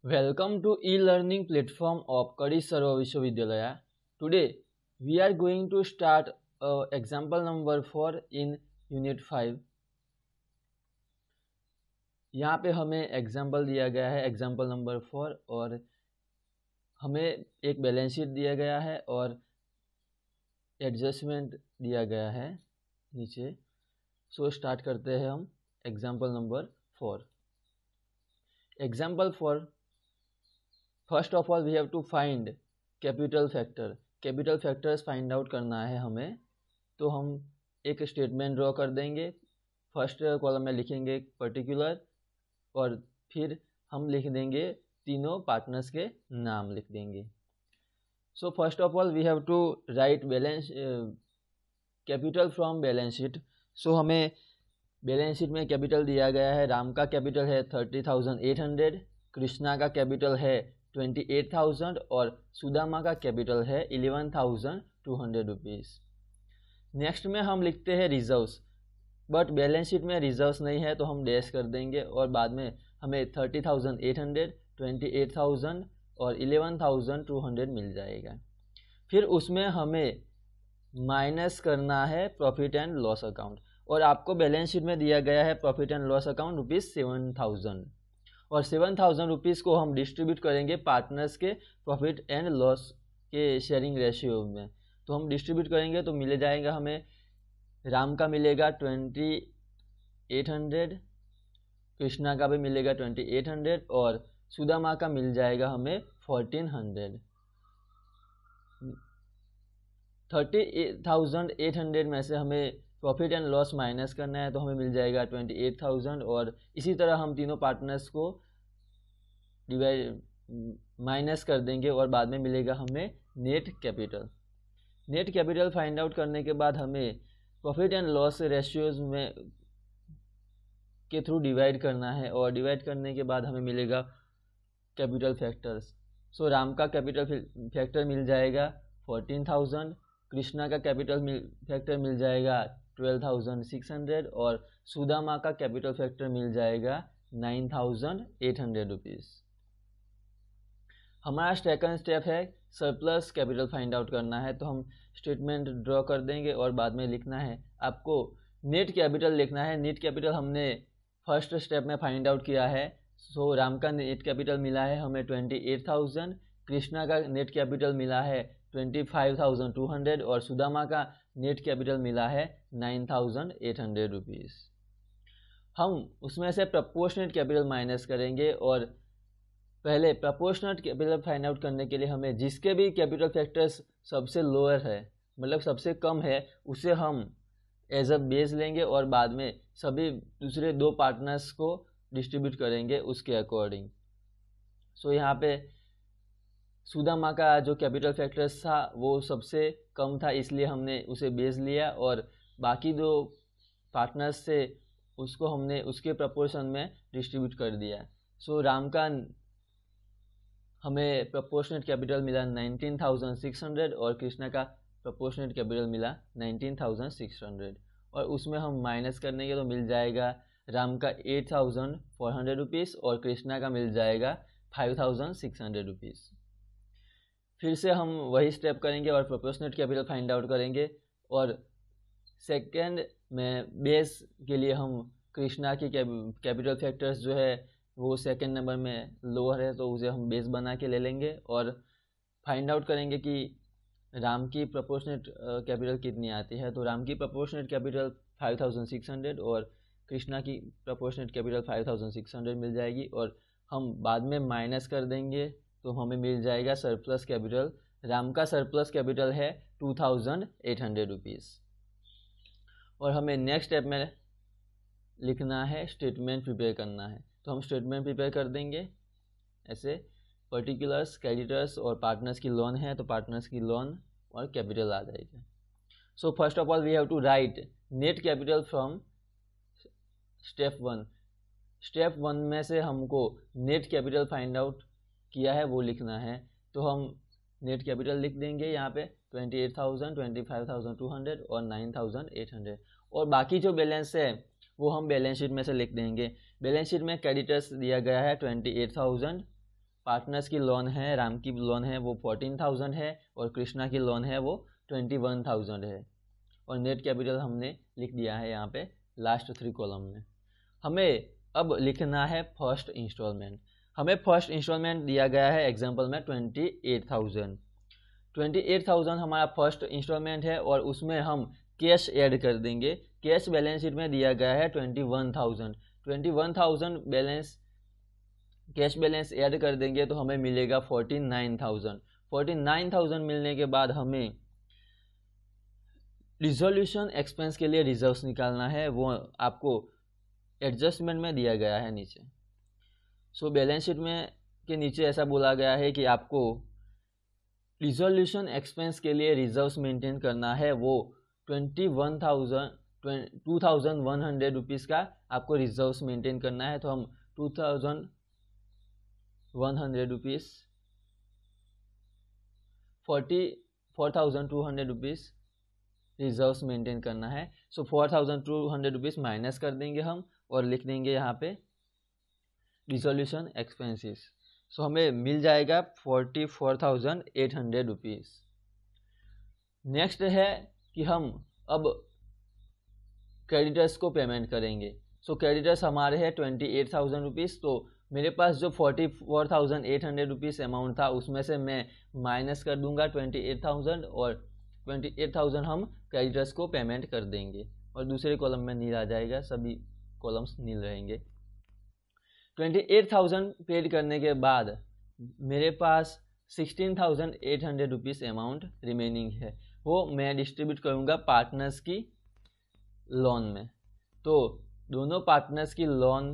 Welcome to e-learning platform of Kadi Sarva Vishwavidyalaya. Today we are going to start example number 4 in Unit 5. यहाँ पे हमें example दिया गया है example number 4 और हमें एक बैलेंस शीट दिया गया है और एडजस्टमेंट दिया गया है नीचे. सो स्टार्ट करते हैं हम example number 4. Example 4. First of all we have to find capital factor. Capital factors find out करना है हमें. तो हम एक स्टेटमेंट ड्रॉ कर देंगे. फर्स्ट कॉलम में लिखेंगे पर्टिकुलर और फिर हम लिख देंगे तीनों पार्टनर्स के नाम लिख देंगे. So first of all we have to write balance capital from balance sheet. So हमें बैलेंस शीट में कैपिटल दिया गया है. राम का कैपिटल है 30,800, कृष्णा का कैपिटल है 28,000 और सुदामा का कैपिटल है 11,200 रुपीज़. नेक्स्ट में हम लिखते हैं रिजर्व्स, बट बैलेंस शीट में रिजर्व्स नहीं है तो हम डैश कर देंगे और बाद में हमें 30,800, 28,000 और 11,200 मिल जाएगा. फिर उसमें हमें माइनस करना है प्रॉफिट एंड लॉस अकाउंट और आपको बैलेंस शीट में दिया गया है प्रॉफिट एंड लॉस अकाउंट ₹7,000 और 7,000 रुपीज़ को हम डिस्ट्रीब्यूट करेंगे पार्टनर्स के प्रॉफिट एंड लॉस के शेयरिंग रेशियो में. तो हम डिस्ट्रीब्यूट करेंगे तो मिल जाएगा हमें. राम का मिलेगा 2800, कृष्णा का भी मिलेगा 2800 और सुदामा का मिल जाएगा हमें 1400. 30,800 में से हमें प्रॉफिट एंड लॉस माइनस करना है तो हमें मिल जाएगा 28,000 और इसी तरह हम तीनों पार्टनर्स को डिवाइड माइनस कर देंगे और बाद में मिलेगा हमें net capital. Net capital find out करने के बाद हमें प्रॉफिट एंड लॉस रेशियोज में के थ्रू डिवाइड करना है और डिवाइड करने के बाद हमें मिलेगा कैपिटल फैक्टर्स. सो राम का कैपिटल फैक्टर मिल जाएगा 14,000, कृष्णा का कैपिटल फैक्टर मिल जाएगा 12,600 और सुदामा का कैपिटल फैक्टर मिल जाएगा 9,800 रुपीज़. हमारा सेकंड स्टेप है सरप्लस कैपिटल फाइंड आउट करना है. तो हम स्टेटमेंट ड्रॉ कर देंगे और बाद में लिखना है आपको नेट कैपिटल लिखना है. नेट कैपिटल हमने फर्स्ट स्टेप में फाइंड आउट किया है. सो राम का नेट कैपिटल मिला है हमें 28,000, कृष्णा का नेट कैपिटल मिला है 25,200 और सुदामा का नेट कैपिटल मिला है 9,800 रुपीज़. हम उसमें से प्रपोर्शनेट कैपिटल माइनस करेंगे और पहले प्रपोर्शनेट कैपिटल फाइंड आउट करने के लिए हमें जिसके भी कैपिटल फैक्टर्स सबसे लोअर है मतलब सबसे कम है उसे हम एज अ बेस लेंगे और बाद में सभी दूसरे दो पार्टनर्स को डिस्ट्रीब्यूट करेंगे उसके अकॉर्डिंग. सो यहाँ पे सुदामा का जो कैपिटल फैक्टर्स था वो सबसे कम था इसलिए हमने उसे बेस लिया और बाकी दो पार्टनर्स से उसको हमने उसके प्रपोर्शन में डिस्ट्रीब्यूट कर दिया. सो राम का हमें प्रपोर्शनेट कैपिटल मिला 19,600 और कृष्णा का प्रपोर्शनेट कैपिटल मिला 19,600 और उसमें हम माइनस करने के तो मिल जाएगा राम का 8,400 रुपीज़ और कृष्णा का मिल जाएगा 5,600 रुपीज़. फिर से हम वही स्टेप करेंगे और प्रपोर्शनेट कैपिटल फाइंड आउट करेंगे और सेकंड में बेस के लिए हम कृष्णा की कैपिटल फैक्टर्स जो है वो सेकंड नंबर में लोअर है तो उसे हम बेस बना के ले लेंगे और फाइंड आउट करेंगे कि राम की प्रपोर्शनेट कैपिटल कितनी आती है. तो राम की प्रपोर्शनेट कैपिटल 5,600 और कृष्णा की प्रपोर्शनेट कैपिटल 5,600 मिल जाएगी और हम बाद में माइनस कर देंगे तो हमें मिल जाएगा सरप्लस कैपिटल. राम का सरप्लस कैपिटल है 2,800 रुपीज़ और हमें नेक्स्ट स्टेप में लिखना है स्टेटमेंट प्रिपेयर करना है. तो हम स्टेटमेंट प्रिपेयर कर देंगे ऐसे पर्टिकुलर्स क्रेडिटर्स और पार्टनर्स की लोन है तो पार्टनर्स की लोन और कैपिटल आ जाएगा. So first of all we have to write net capital from step 1. Step 1 में से हमको नेट कैपिटल फाइंड आउट किया है वो लिखना है. तो हम नेट कैपिटल लिख देंगे यहाँ पे 28,000, 25,200 और 9,800 और बाकी जो बैलेंस है वो हम बैलेंस शीट में से लिख देंगे. बैलेंस शीट में क्रेडिटर्स दिया गया है 28,000 पार्टनर्स की लोन है, राम की लोन है वो 14,000 है और कृष्णा की लोन है वो 21,000 है। और नेट कैपिटल हमने लिख दिया है यहाँ पे लास्ट 3 कॉलम में। हमें अब लिखना है फर्स्ट इंस्टॉलमेंट। हमें फर्स्ट इंस्टॉलमेंट दिया गया है एग्जाम्पल में 28,000। 28,000 हमारा फर्स्ट इंस्टॉलमेंट है और उसमें हम कैश ऐड कर देंगे। कैश बैलेंस शीट में दिया गया है 21,000। 21,000 बैलेंस कैश बैलेंस ऐड कर देंगे तो हमें मिलेगा 49,000। 49,000 मिलने के बाद हमें रिजोल्यूशन एक्सपेंस के लिए रिजर्व्स निकालना है, वो आपको एडजस्टमेंट में दिया गया है नीचे। सो बैलेंस शीट में के नीचे ऐसा बोला गया है कि आपको रिजोल्यूशन एक्सपेंस के लिए रिजर्व्स मेंटेन करना है, वो 2,100 रुपीज़ का आपको रिजर्व्स मेंटेन करना है। तो हम 2,100 रुपीज़ 4,200 रुपीज़ रिजर्व्स मेंटेन करना है। सो 4,200 रुपीज़ माइनस कर देंगे हम और लिख देंगे यहाँ पे रिजोल्यूशन एक्सपेंसेस। सो हमें मिल जाएगा 44,800 रुपीज़। नेक्स्ट है कि हम अब क्रेडिटर्स को पेमेंट करेंगे। सो क्रेडिटर्स हमारे हैं 28,000 रुपीज़। तो मेरे पास जो 44,800 रुपीज़ अमाउंट था उसमें से मैं माइनस कर दूंगा 28,000 और 28,000 हम क्रेडिटर्स को पेमेंट कर देंगे और दूसरे कॉलम में नील आ जाएगा, सभी कॉलम्स नील रहेंगे। 28,000 पेड करने के बाद मेरे पास 16,800 रुपीज़ अमाउंट रिमेनिंग है, वो मैं डिस्ट्रीब्यूट करूँगा पार्टनर्स की लोन में। तो दोनों पार्टनर्स की लोन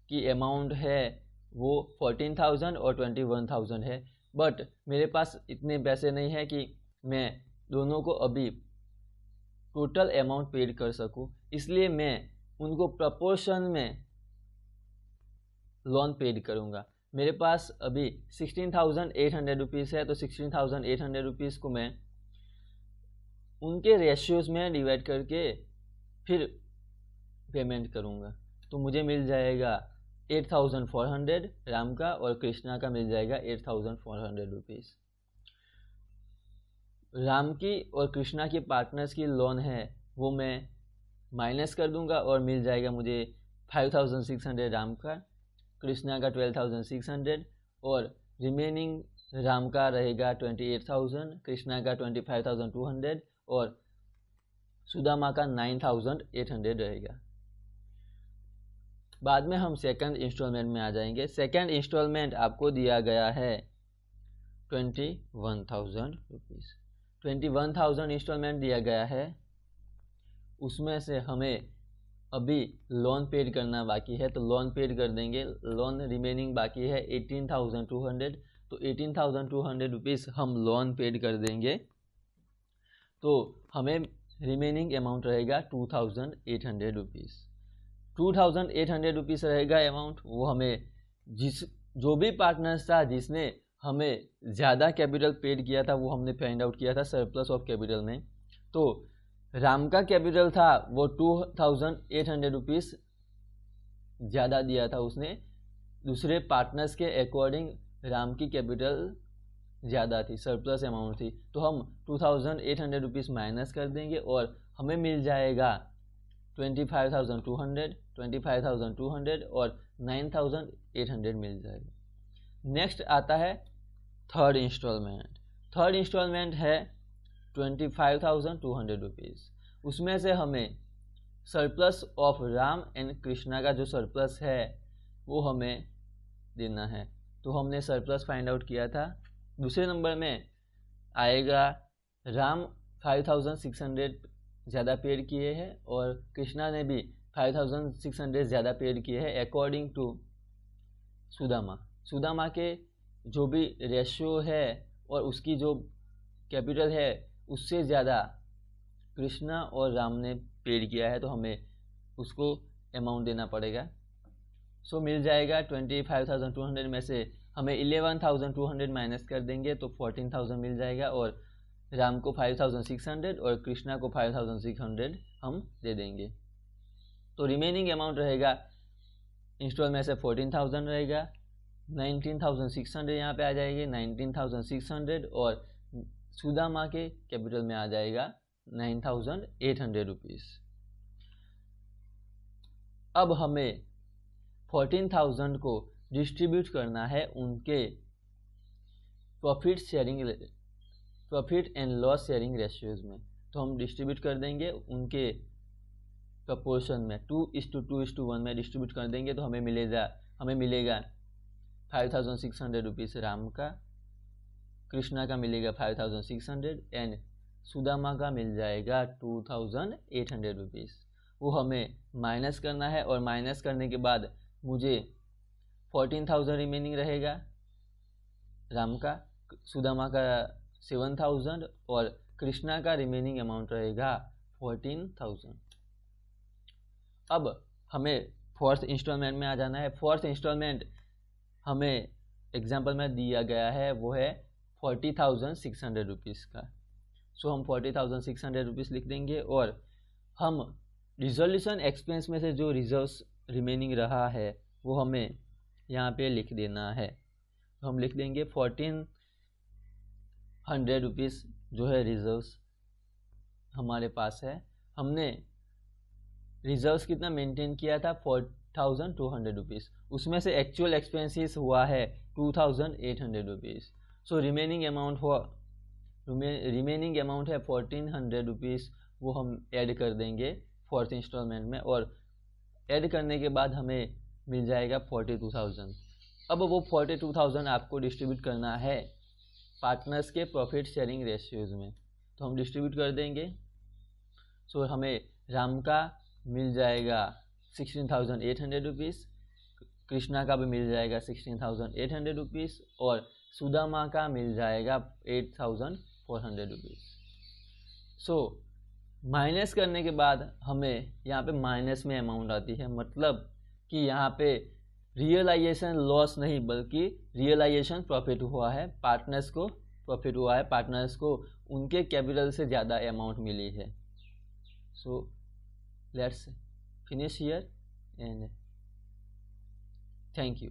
की अमाउंट है वो 14,000 और 21,000 है, बट मेरे पास इतने पैसे नहीं है कि मैं दोनों को अभी टोटल अमाउंट पेड कर सकूं, इसलिए मैं उनको प्रपोर्शन में लोन पेड करूंगा। मेरे पास अभी 16,800 रुपीज़ है, तो 16,800 रुपीज़ को मैं उनके रेशियोज में डिवाइड करके फिर पेमेंट करूंगा। तो मुझे मिल जाएगा 8,400 राम का और कृष्णा का मिल जाएगा 8,400 रुपीज़। राम की और कृष्णा की पार्टनर्स की लोन है वो मैं माइनस कर दूंगा और मिल जाएगा मुझे 5,600 राम का, कृष्णा का 12,600 और रिमेनिंग राम का रहेगा 28,000, कृष्णा का 25,200 और सुदामा का 9,800 रहेगा। बाद में हम सेकंड इंस्टॉलमेंट में आ जाएंगे। सेकंड इंस्टॉलमेंट आपको दिया गया है 21,000 रुपीज़। 21,000 इंस्टॉलमेंट दिया गया है, उसमें से हमें अभी लोन पेड करना बाकी है, तो लोन पेड कर देंगे। लोन रिमेनिंग बाकी है 18,200, तो 18,200 रुपीज़ हम लोन पेड कर देंगे, तो हमें रिमेनिंग अमाउंट रहेगा 2,800 रुपीज़। 2,800 रुपीज़ रहेगा अमाउंट, वो हमें जो भी पार्टनर्स था जिसने हमें ज़्यादा कैपिटल पेड किया था वो हमने फाइंड आउट किया था सरप्लस ऑफ कैपिटल में। तो राम का कैपिटल था वो 2,800 रुपीज़ ज़्यादा दिया था उसने, दूसरे पार्टनर्स के अकॉर्डिंग राम की कैपिटल ज़्यादा थी, सरप्लस अमाउंट थी। तो हम 2,800 रुपीज़ माइनस कर देंगे और हमें मिल जाएगा 25,200 और 9,800 मिल जाएगा। नेक्स्ट आता है थर्ड इंस्टॉलमेंट। थर्ड इंस्टॉलमेंट है 25,200 रुपीज़। उसमें से हमें surplus of Ram and Krishna का जो सरप्लस है वो हमें देना है, तो हमने सरप्लस फाइंड आउट किया था। दूसरे नंबर में आएगा राम 5,600 ज़्यादा पेड किए हैं और कृष्णा ने भी 5,600 ज़्यादा पेड किए हैं अकॉर्डिंग टू सुदामा। सुदामा के जो भी रेशियो है और उसकी जो कैपिटल है उससे ज़्यादा कृष्णा और राम ने पेड किया है, तो हमें उसको अमाउंट देना पड़ेगा। सो मिल जाएगा 25,200 में से हमें 11,200 माइनस कर देंगे तो 14,000 मिल जाएगा और राम को 5,600 और कृष्णा को 5,600 हम दे देंगे। तो रिमेनिंग अमाउंट रहेगा इंस्टॉल में से 14,000 रहेगा, 19,600 यहाँ पे आ जाएगी 19,600 और सुदामा के कैपिटल में आ जाएगा 9,800 रुपीज़। अब हमें 14,000 को डिस्ट्रीब्यूट करना है उनके profit and loss sharing ratios में। तो हम डिस्ट्रीब्यूट कर देंगे उनके प्रपोर्शन में 2:2:1 में डिस्ट्रीब्यूट कर देंगे। तो हमें मिलेगा 5,600 रुपीज़ राम का, कृष्णा का मिलेगा 5,600 एंड सुदामा का मिल जाएगा 2,800 रुपीज़। वो हमें माइनस करना है और माइनस करने के बाद मुझे 14,000 रिमेनिंग रहेगा राम का, सुदामा का 7,000 और कृष्णा का रिमेनिंग अमाउंट रहेगा 14,000। अब हमें फोर्थ इंस्टॉलमेंट में आ जाना है। फोर्थ इंस्टॉलमेंट हमें एग्जाम्पल में दिया गया है, वो है 40,600 रुपीज़ का। सो हम 40,600 रुपीज़ लिख देंगे और हम रिजोल्यूशन एक्सपेंस में से जो रिजर्व्स रिमेनिंग रहा है वो हमें यहाँ पे लिख देना है। तो हम लिख देंगे 1,400 रुपीज़ जो है रिजर्व्स हमारे पास है। हमने रिजर्व्स कितना मेंटेन किया था 4,200 रुपीज़, उसमें से एक्चुअल एक्सपेंसेस हुआ है 2,800 रुपीज़। सो रिमेनिंग अमाउंट है 1,400 रुपीज़, वो हम ऐड कर देंगे फोर्थ इंस्टॉलमेंट में और ऐड करने के बाद हमें मिल जाएगा 42,000। अब वो 42,000 आपको डिस्ट्रीब्यूट करना है पार्टनर्स के प्रॉफिट शेयरिंग रेशियोज में। तो हम डिस्ट्रीब्यूट कर देंगे। सो हमें राम का मिल जाएगा 16,800 रुपीज़, कृष्णा का भी मिल जाएगा 16,800 रुपीज़ और सुदामा का मिल जाएगा 8,400 रुपीज़। सो माइनस करने के बाद हमें यहाँ पे माइनस में अमाउंट आती है, मतलब कि यहाँ पे रियलाइजेशन लॉस नहीं बल्कि रियलाइजेशन प्रॉफिट हुआ है, पार्टनर्स को प्रॉफिट हुआ है, पार्टनर्स को उनके कैपिटल से ज़्यादा अमाउंट मिली है। So let's finish here and thank you.